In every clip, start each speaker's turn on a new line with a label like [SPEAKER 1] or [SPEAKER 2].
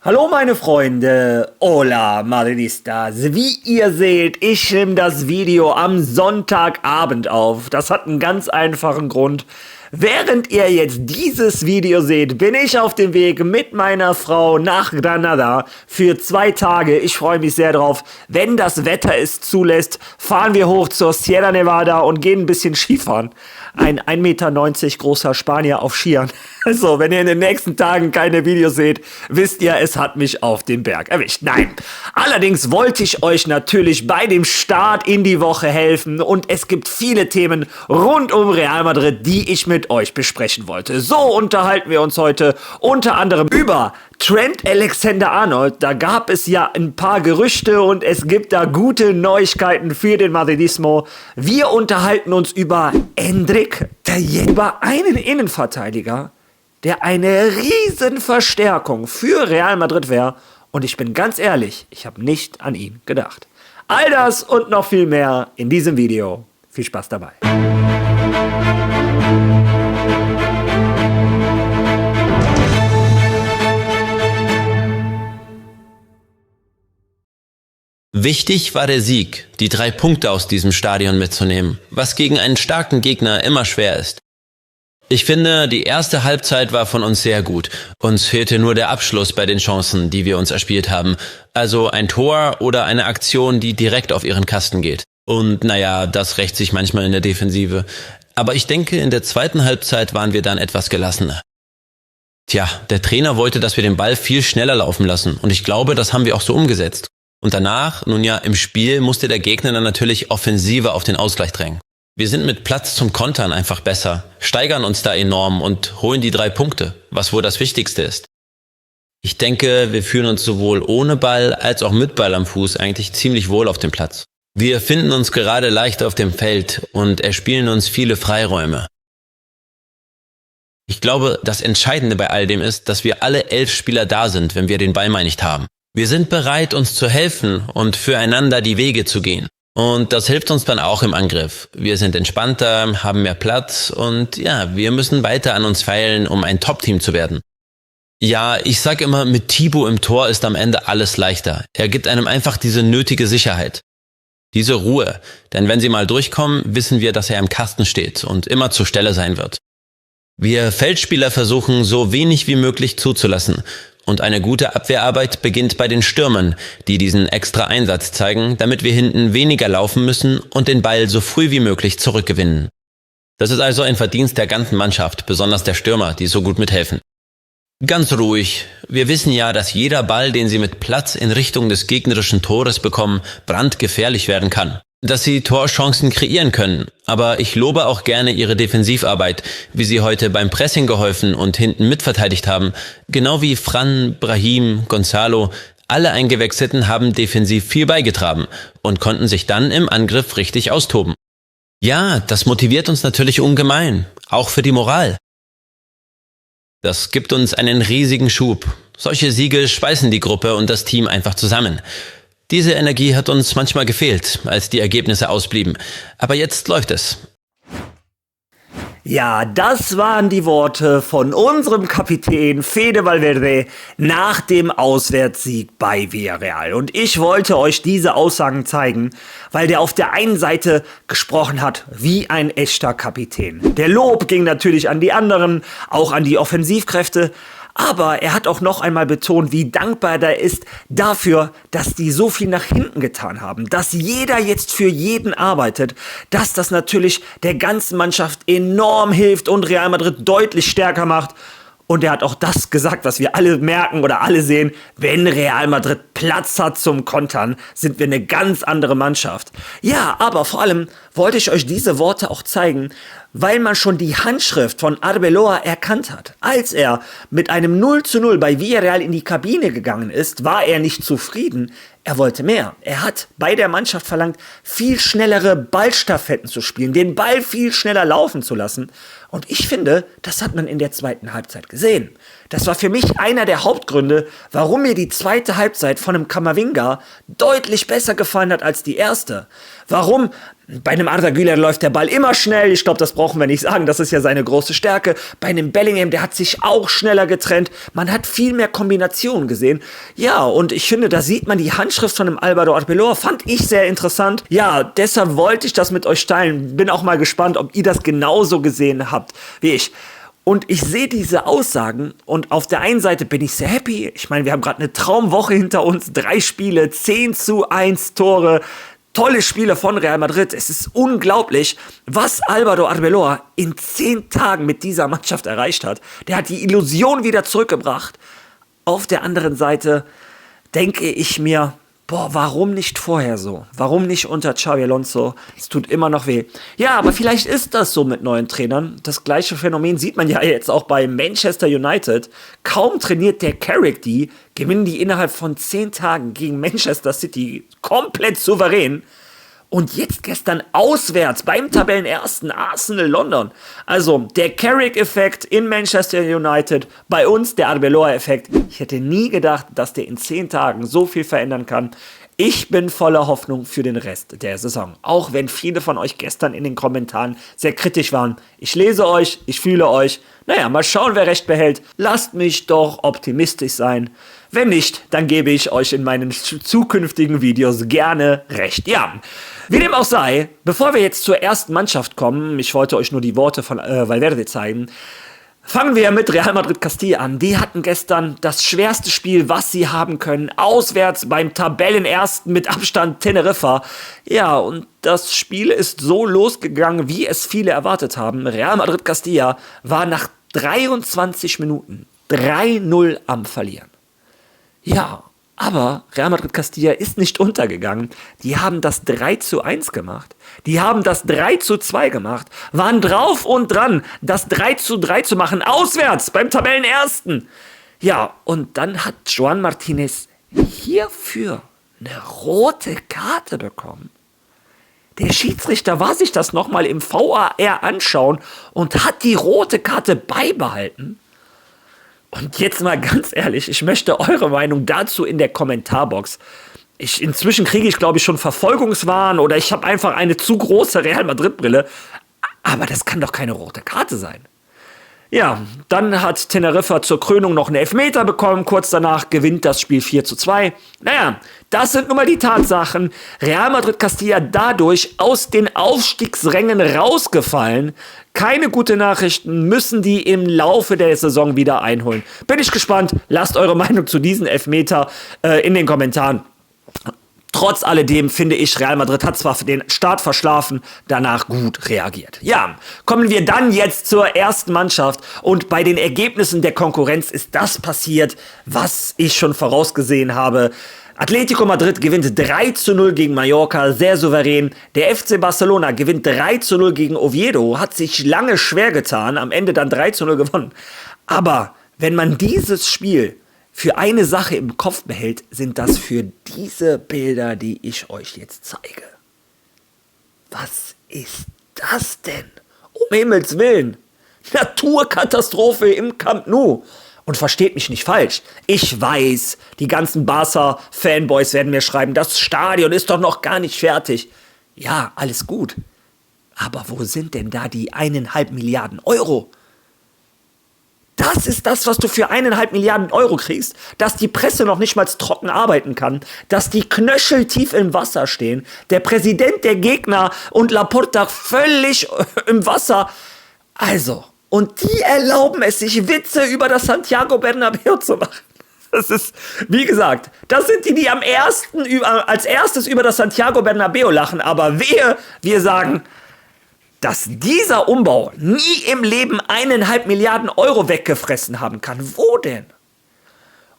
[SPEAKER 1] Hallo meine Freunde, hola Madridistas. Wie ihr seht, ich nehme das Video am Sonntagabend auf. Das hat einen ganz einfachen Grund. Während ihr jetzt dieses Video seht, bin ich auf dem Weg mit meiner Frau nach Granada für 2 Tage. Ich freue mich sehr drauf. Wenn das Wetter es zulässt, fahren wir hoch zur Sierra Nevada und gehen ein bisschen Skifahren. Ein 1,90 Meter großer Spanier auf Skiern. Also, wenn ihr in den nächsten Tagen keine Videos seht, wisst ihr, es hat mich auf dem Berg erwischt. Nein. Allerdings wollte ich euch natürlich bei dem Start in die Woche helfen und es gibt viele Themen rund um Real Madrid, die ich mit euch besprechen wollte. So unterhalten wir uns heute unter anderem über Trent Alexander-Arnold. Da gab es ja ein paar Gerüchte und es gibt da gute Neuigkeiten für den Madridismo. Wir unterhalten uns über Endrick, über einen Innenverteidiger, der eine Riesenverstärkung für Real Madrid wäre. Und ich bin ganz ehrlich, ich habe nicht an ihn gedacht. All das und noch viel mehr in diesem Video. Viel Spaß dabei.
[SPEAKER 2] Wichtig war der Sieg, die 3 Punkte aus diesem Stadion mitzunehmen, was gegen einen starken Gegner immer schwer ist. Ich finde, die erste Halbzeit war von uns sehr gut. Uns fehlte nur der Abschluss bei den Chancen, die wir uns erspielt haben. Also ein Tor oder eine Aktion, die direkt auf ihren Kasten geht. Und naja, das rächt sich manchmal in der Defensive. Aber ich denke, in der zweiten Halbzeit waren wir dann etwas gelassener. Tja, der Trainer wollte, dass wir den Ball viel schneller laufen lassen. Und ich glaube, das haben wir auch so umgesetzt. Und danach, nun ja, im Spiel musste der Gegner dann natürlich offensiver auf den Ausgleich drängen. Wir sind mit Platz zum Kontern einfach besser, steigern uns da enorm und holen die 3 Punkte, was wohl das Wichtigste ist. Ich denke, wir fühlen uns sowohl ohne Ball als auch mit Ball am Fuß eigentlich ziemlich wohl auf dem Platz. Wir finden uns gerade leicht auf dem Feld und erspielen uns viele Freiräume. Ich glaube, das Entscheidende bei all dem ist, dass wir alle 11 Spieler da sind, wenn wir den Ball mal nicht haben. Wir sind bereit, uns zu helfen und füreinander die Wege zu gehen. Und das hilft uns dann auch im Angriff. Wir sind entspannter, haben mehr Platz und ja, wir müssen weiter an uns feilen, um ein Top-Team zu werden. Ja, ich sag immer, mit Thibaut im Tor ist am Ende alles leichter. Er gibt einem einfach diese nötige Sicherheit. Diese Ruhe. Denn wenn sie mal durchkommen, wissen wir, dass er im Kasten steht und immer zur Stelle sein wird. Wir Feldspieler versuchen, so wenig wie möglich zuzulassen. Und eine gute Abwehrarbeit beginnt bei den Stürmern, die diesen extra Einsatz zeigen, damit wir hinten weniger laufen müssen und den Ball so früh wie möglich zurückgewinnen. Das ist also ein Verdienst der ganzen Mannschaft, besonders der Stürmer, die so gut mithelfen. Ganz ruhig. Wir wissen ja, dass jeder Ball, den sie mit Platz in Richtung des gegnerischen Tores bekommen, brandgefährlich werden kann. Dass sie Torchancen kreieren können, aber ich lobe auch gerne ihre Defensivarbeit, wie sie heute beim Pressing geholfen und hinten mitverteidigt haben, genau wie Fran, Brahim, Gonzalo, alle Eingewechselten haben defensiv viel beigetragen und konnten sich dann im Angriff richtig austoben. Ja, das motiviert uns natürlich ungemein, auch für die Moral. Das gibt uns einen riesigen Schub. Solche Siege schweißen die Gruppe und das Team einfach zusammen. Diese Energie hat uns manchmal gefehlt, als die Ergebnisse ausblieben. Aber jetzt läuft es.
[SPEAKER 1] Ja, das waren die Worte von unserem Kapitän Fede Valverde nach dem Auswärtssieg bei Villarreal. Und ich wollte euch diese Aussagen zeigen, weil der auf der einen Seite gesprochen hat wie ein echter Kapitän. Der Lob ging natürlich an die anderen, auch an die Offensivkräfte. Aber er hat auch noch einmal betont, wie dankbar er ist dafür, dass die so viel nach hinten getan haben, dass jeder jetzt für jeden arbeitet, dass das natürlich der ganzen Mannschaft enorm hilft und Real Madrid deutlich stärker macht. Und er hat auch das gesagt, was wir alle merken oder alle sehen: Wenn Real Madrid Platz hat zum Kontern, sind wir eine ganz andere Mannschaft. Ja, aber vor allem wollte ich euch diese Worte auch zeigen, weil man schon die Handschrift von Arbeloa erkannt hat. Als er mit einem 0:0 bei Villarreal in die Kabine gegangen ist, war er nicht zufrieden. Er wollte mehr. Er hat bei der Mannschaft verlangt, viel schnellere Ballstaffetten zu spielen, den Ball viel schneller laufen zu lassen. Und ich finde, das hat man in der zweiten Halbzeit gesehen. Das war für mich einer der Hauptgründe, warum mir die zweite Halbzeit von einem Camavinga deutlich besser gefallen hat als die erste. Warum? Bei einem Arda Güler läuft der Ball immer schnell. Ich glaube, das brauchen wir nicht sagen. Das ist ja seine große Stärke. Bei einem Bellingham, der hat sich auch schneller getrennt. Man hat viel mehr Kombinationen gesehen. Ja, und ich finde, da sieht man die Handschrift von dem Álvaro Arbeloa. Fand ich sehr interessant. Ja, deshalb wollte ich das mit euch teilen. Bin auch mal gespannt, ob ihr das genauso gesehen habt wie ich. Und ich sehe diese Aussagen und auf der einen Seite bin ich sehr happy. Ich meine, wir haben gerade eine Traumwoche hinter uns. 3 Spiele, 10:1 Tore. Tolle Spiele von Real Madrid. Es ist unglaublich, was Álvaro Arbeloa in 10 Tagen mit dieser Mannschaft erreicht hat. Der hat die Illusion wieder zurückgebracht. Auf der anderen Seite denke ich mir, warum nicht vorher so? Warum nicht unter Xabi Alonso? Es tut immer noch weh. Ja, aber vielleicht ist das so mit neuen Trainern. Das gleiche Phänomen sieht man ja jetzt auch bei Manchester United. Kaum trainiert der Carrick die, gewinnen die innerhalb von 10 Tagen gegen Manchester City komplett souverän. Und jetzt gestern auswärts beim Tabellenersten Arsenal London. Also der Carrick-Effekt in Manchester United, bei uns der Arbeloa-Effekt. Ich hätte nie gedacht, dass der in 10 Tagen so viel verändern kann. Ich bin voller Hoffnung für den Rest der Saison. Auch wenn viele von euch gestern in den Kommentaren sehr kritisch waren. Ich lese euch, ich fühle euch. Naja, mal schauen, wer recht behält. Lasst mich doch optimistisch sein. Wenn nicht, dann gebe ich euch in meinen zukünftigen Videos gerne recht. Ja, wie dem auch sei, bevor wir jetzt zur ersten Mannschaft kommen, ich wollte euch nur die Worte von Valverde zeigen, fangen wir mit Real Madrid Castilla an. Die hatten gestern das schwerste Spiel, was sie haben können. Auswärts beim Tabellenersten mit Abstand Teneriffa. Ja, und das Spiel ist so losgegangen, wie es viele erwartet haben. Real Madrid Castilla war nach 23 Minuten 3:0 am Verlieren. Ja, aber Real Madrid Castilla ist nicht untergegangen. Die haben das 3:1 gemacht. Die haben das 3:2 gemacht. Waren drauf und dran, das 3:3 zu machen. Auswärts beim Tabellenersten. Ja, und dann hat Joan Martinez hierfür eine rote Karte bekommen. Der Schiedsrichter war sich das nochmal im VAR anschauen und hat die rote Karte beibehalten. Und jetzt mal ganz ehrlich, ich möchte eure Meinung dazu in der Kommentarbox. Inzwischen kriege ich, glaube ich, schon Verfolgungswahn oder ich habe einfach eine zu große Real Madrid-Brille. Aber das kann doch keine rote Karte sein. Ja, dann hat Teneriffa zur Krönung noch einen Elfmeter bekommen. Kurz danach gewinnt das Spiel 4:2. Naja, das sind nun mal die Tatsachen. Real Madrid Castilla dadurch aus den Aufstiegsrängen rausgefallen. Keine gute Nachrichten, müssen die im Laufe der Saison wieder einholen. Bin ich gespannt. Lasst eure Meinung zu diesen Elfmeter in den Kommentaren. Trotz alledem finde ich, Real Madrid hat zwar den Start verschlafen, danach gut reagiert. Ja, kommen wir dann jetzt zur ersten Mannschaft und bei den Ergebnissen der Konkurrenz ist das passiert, was ich schon vorausgesehen habe. Atletico Madrid gewinnt 3:0 gegen Mallorca, sehr souverän. Der FC Barcelona gewinnt 3:0 gegen Oviedo, hat sich lange schwer getan, am Ende dann 3:0 gewonnen. Aber wenn man dieses Spiel für eine Sache im Kopf behält, sind das für diese Bilder, die ich euch jetzt zeige. Was ist das denn? Um Himmels Willen. Naturkatastrophe im Camp Nou. Und versteht mich nicht falsch. Ich weiß, die ganzen Barca-Fanboys werden mir schreiben, das Stadion ist doch noch gar nicht fertig. Ja, alles gut. Aber wo sind denn da die 1,5 Milliarden Euro? Das ist das, was du für 1,5 Milliarden Euro kriegst, dass die Presse noch nicht mal trocken arbeiten kann, dass die Knöchel tief im Wasser stehen, der Präsident der Gegner und Laporta völlig im Wasser. Also, und die erlauben es sich, Witze über das Santiago Bernabéu zu machen. Das ist, wie gesagt, das sind die als erstes über das Santiago Bernabéu lachen, aber wehe, wir sagen, dass dieser Umbau nie im Leben 1,5 Milliarden Euro weggefressen haben kann. Wo denn?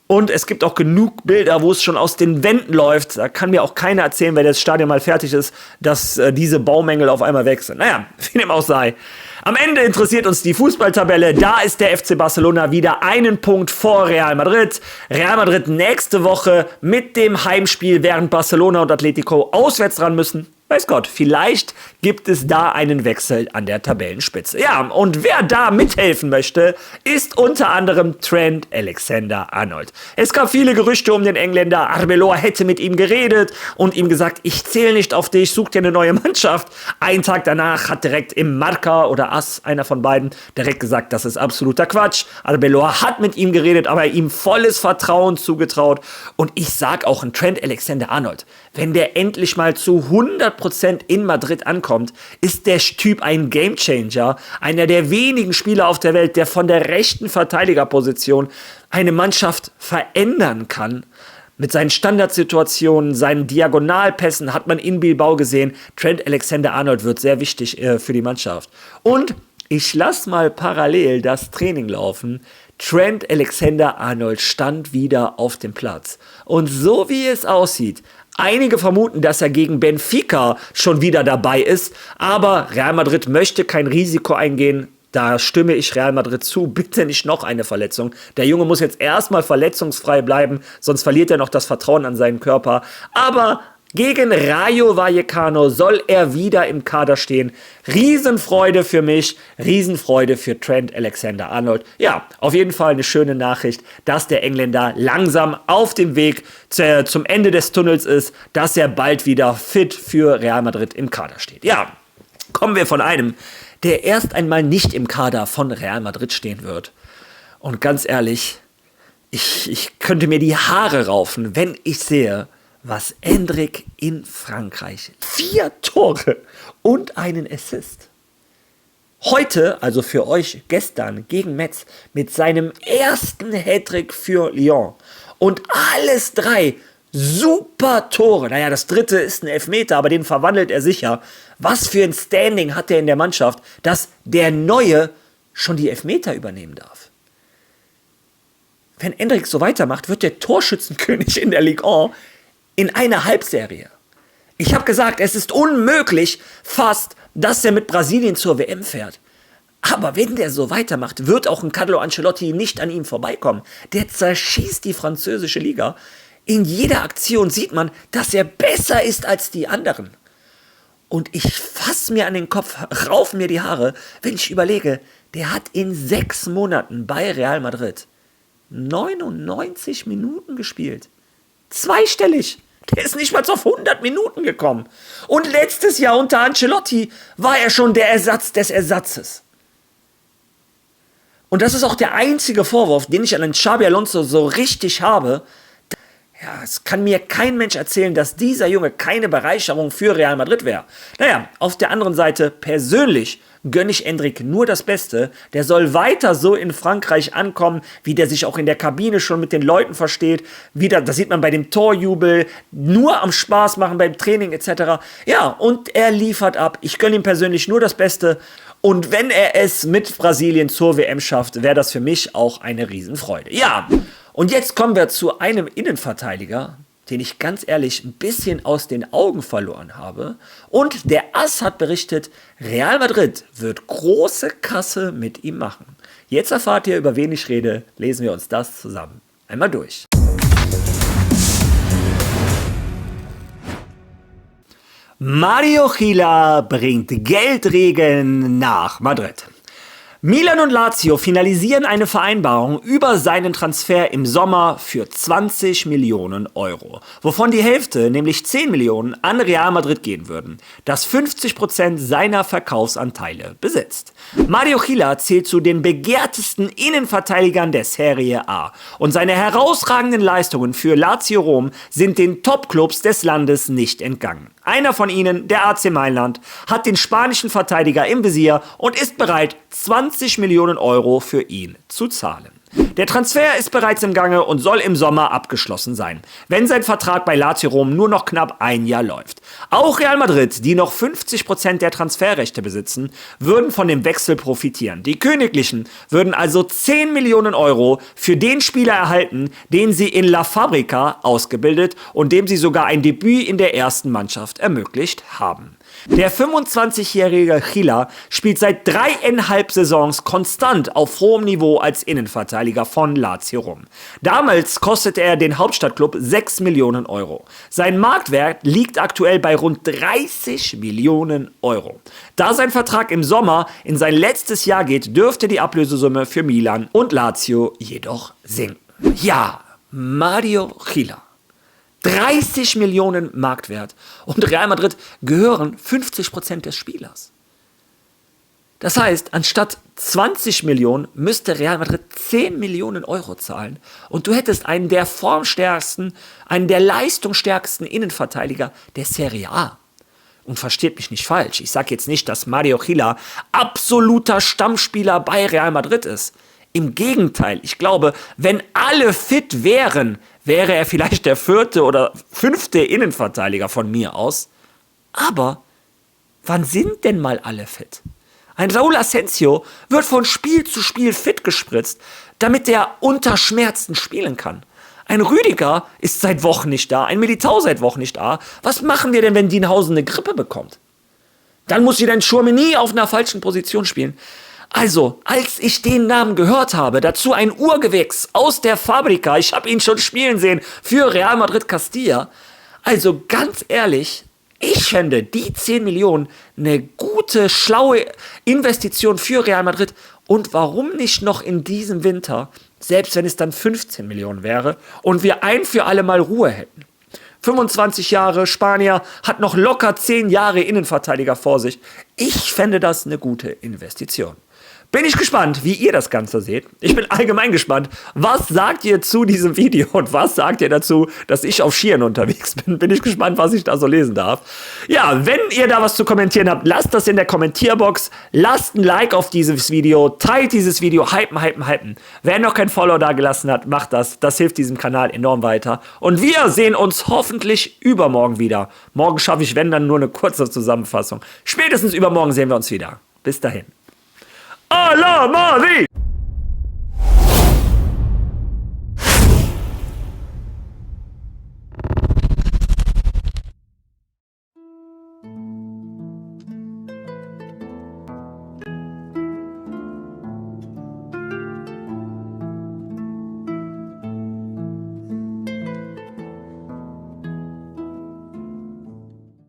[SPEAKER 1] Und es gibt auch genug Bilder, wo es schon aus den Wänden läuft. Da kann mir auch keiner erzählen, wenn das Stadion mal fertig ist, dass diese Baumängel auf einmal weg sind. Naja, wie dem auch sei. Am Ende interessiert uns die Fußballtabelle. Da ist der FC Barcelona wieder einen Punkt vor Real Madrid. Real Madrid nächste Woche mit dem Heimspiel, während Barcelona und Atletico auswärts ran müssen. Weiß Gott, vielleicht gibt es da einen Wechsel an der Tabellenspitze. Ja, und wer da mithelfen möchte, ist unter anderem Trent Alexander-Arnold. Es gab viele Gerüchte um den Engländer. Arbeloa hätte mit ihm geredet und ihm gesagt, ich zähle nicht auf dich, such dir eine neue Mannschaft. Einen Tag danach hat direkt im Marca oder As, einer von beiden, direkt gesagt, das ist absoluter Quatsch. Arbeloa hat mit ihm geredet, aber ihm volles Vertrauen zugetraut. Und ich sag auch, ein Trent Alexander-Arnold, wenn der endlich mal zu 100% in Madrid ankommt, ist der Typ ein Gamechanger, einer der wenigen Spieler auf der Welt, der von der rechten Verteidigerposition eine Mannschaft verändern kann. Mit seinen Standardsituationen, seinen Diagonalpässen hat man in Bilbao gesehen, Trent Alexander-Arnold wird sehr wichtig für die Mannschaft. Und ich lasse mal parallel das Training laufen. Trent Alexander-Arnold stand wieder auf dem Platz. Und so wie es aussieht, einige vermuten, dass er gegen Benfica schon wieder dabei ist, aber Real Madrid möchte kein Risiko eingehen. Da stimme ich Real Madrid zu. Bitte nicht noch eine Verletzung. Der Junge muss jetzt erstmal verletzungsfrei bleiben, sonst verliert er noch das Vertrauen an seinen Körper. Aber gegen Rayo Vallecano soll er wieder im Kader stehen. Riesenfreude für mich, Riesenfreude für Trent Alexander-Arnold. Ja, auf jeden Fall eine schöne Nachricht, dass der Engländer langsam auf dem Weg zum Ende des Tunnels ist, dass er bald wieder fit für Real Madrid im Kader steht. Ja, kommen wir von einem, der erst einmal nicht im Kader von Real Madrid stehen wird. Und ganz ehrlich, ich könnte mir die Haare raufen, wenn ich sehe, was Endrick in Frankreich 4 Tore und einen Assist. Heute, also für euch gestern gegen Metz, mit seinem ersten Hattrick für Lyon. Und alles 3 super Tore. Naja, das dritte ist ein Elfmeter, aber den verwandelt er sicher. Was für ein Standing hat er in der Mannschaft, dass der Neue schon die Elfmeter übernehmen darf. Wenn Endrick so weitermacht, wird der Torschützenkönig in der Ligue 1 in einer Halbserie. Ich habe gesagt, es ist unmöglich fast, dass er mit Brasilien zur WM fährt. Aber wenn der so weitermacht, wird auch ein Carlo Ancelotti nicht an ihm vorbeikommen. Der zerschießt die französische Liga. In jeder Aktion sieht man, dass er besser ist als die anderen. Und ich fasse mir an den Kopf, raufe mir die Haare, wenn ich überlege, der hat in 6 Monaten bei Real Madrid 99 Minuten gespielt. Zweistellig. Der ist nicht mal auf 100 Minuten gekommen. Und letztes Jahr unter Ancelotti war er schon der Ersatz des Ersatzes. Und das ist auch der einzige Vorwurf, den ich an Xabi Alonso so richtig habe. Ja, es kann mir kein Mensch erzählen, dass dieser Junge keine Bereicherung für Real Madrid wäre. Naja, auf der anderen Seite, persönlich gönne ich Endrick nur das Beste. Der soll weiter so in Frankreich ankommen, wie der sich auch in der Kabine schon mit den Leuten versteht. Das sieht man bei dem Torjubel, nur am Spaß machen beim Training etc. Ja, und er liefert ab. Ich gönne ihm persönlich nur das Beste. Und wenn er es mit Brasilien zur WM schafft, wäre das für mich auch eine Riesenfreude. Ja, und jetzt kommen wir zu einem Innenverteidiger, den ich ganz ehrlich ein bisschen aus den Augen verloren habe. Und der AS hat berichtet, Real Madrid wird große Kasse mit ihm machen. Jetzt erfahrt ihr, über wen ich rede. Lesen wir uns das zusammen einmal durch. Mario Gila bringt Geldregeln nach Madrid. Milan und Lazio finalisieren eine Vereinbarung über seinen Transfer im Sommer für 20 Millionen Euro, wovon die Hälfte, nämlich 10 Millionen, an Real Madrid gehen würden, das 50% seiner Verkaufsanteile besitzt. Mario Gila zählt zu den begehrtesten Innenverteidigern der Serie A und seine herausragenden Leistungen für Lazio Rom sind den Topclubs des Landes nicht entgangen. Einer von ihnen, der AC Mailand, hat den spanischen Verteidiger im Visier und ist bereit, 20 Millionen Euro für ihn zu zahlen. Der Transfer ist bereits im Gange und soll im Sommer abgeschlossen sein, wenn sein Vertrag bei Lazio Rom nur noch knapp ein Jahr läuft. Auch Real Madrid, die noch 50% der Transferrechte besitzen, würden von dem Wechsel profitieren. Die Königlichen würden also 10 Millionen Euro für den Spieler erhalten, den sie in La Fabrica ausgebildet und dem sie sogar ein Debüt in der ersten Mannschaft ermöglicht haben. Der 25-jährige Gila spielt seit 3,5 Saisons konstant auf hohem Niveau als Innenverteidiger von Lazio rum. Damals kostete er den Hauptstadtklub 6 Millionen Euro. Sein Marktwert liegt aktuell bei rund 30 Millionen Euro. Da sein Vertrag im Sommer in sein letztes Jahr geht, dürfte die Ablösesumme für Milan und Lazio jedoch sinken. Ja, Mario Gila. 30 Millionen Marktwert und Real Madrid gehören 50% des Spielers. Das heißt, anstatt 20 Millionen müsste Real Madrid 10 Millionen Euro zahlen und du hättest einen der formstärksten, einen der leistungsstärksten Innenverteidiger der Serie A. Und versteht mich nicht falsch, ich sage jetzt nicht, dass Mario Gila absoluter Stammspieler bei Real Madrid ist. Im Gegenteil, ich glaube, wenn alle fit wären, wäre er vielleicht der 4. oder 5. Innenverteidiger von mir aus. Aber wann sind denn mal alle fit? Ein Raúl Asensio wird von Spiel zu Spiel fit gespritzt, damit er unter Schmerzen spielen kann. Ein Rüdiger ist seit Wochen nicht da, ein Militao seit Wochen nicht da. Was machen wir denn, wenn Dienhausen eine Grippe bekommt? Dann muss wieder ein Tchouaméni auf einer falschen Position spielen. Also, als ich den Namen gehört habe, dazu ein Urgewächs aus der Fabrika, ich habe ihn schon spielen sehen für Real Madrid Castilla. Also ganz ehrlich, ich fände die 10 Millionen eine gute, schlaue Investition für Real Madrid. Und warum nicht noch in diesem Winter, selbst wenn es dann 15 Millionen wäre und wir ein für alle Mal Ruhe hätten. 25 Jahre, Spanier, hat noch locker 10 Jahre Innenverteidiger vor sich. Ich fände das eine gute Investition. Bin ich gespannt, wie ihr das Ganze seht. Ich bin allgemein gespannt. Was sagt ihr zu diesem Video und was sagt ihr dazu, dass ich auf Skiern unterwegs bin? Bin ich gespannt, was ich da so lesen darf. Ja, wenn ihr da was zu kommentieren habt, lasst das in der Kommentierbox. Lasst ein Like auf dieses Video. Teilt dieses Video. Hypen. Wer noch kein Follow da gelassen hat, macht das. Das hilft diesem Kanal enorm weiter. Und wir sehen uns hoffentlich übermorgen wieder. Morgen schaffe ich, wenn dann, nur eine kurze Zusammenfassung. Spätestens übermorgen sehen wir uns wieder. Bis dahin. ¡A la Madrid!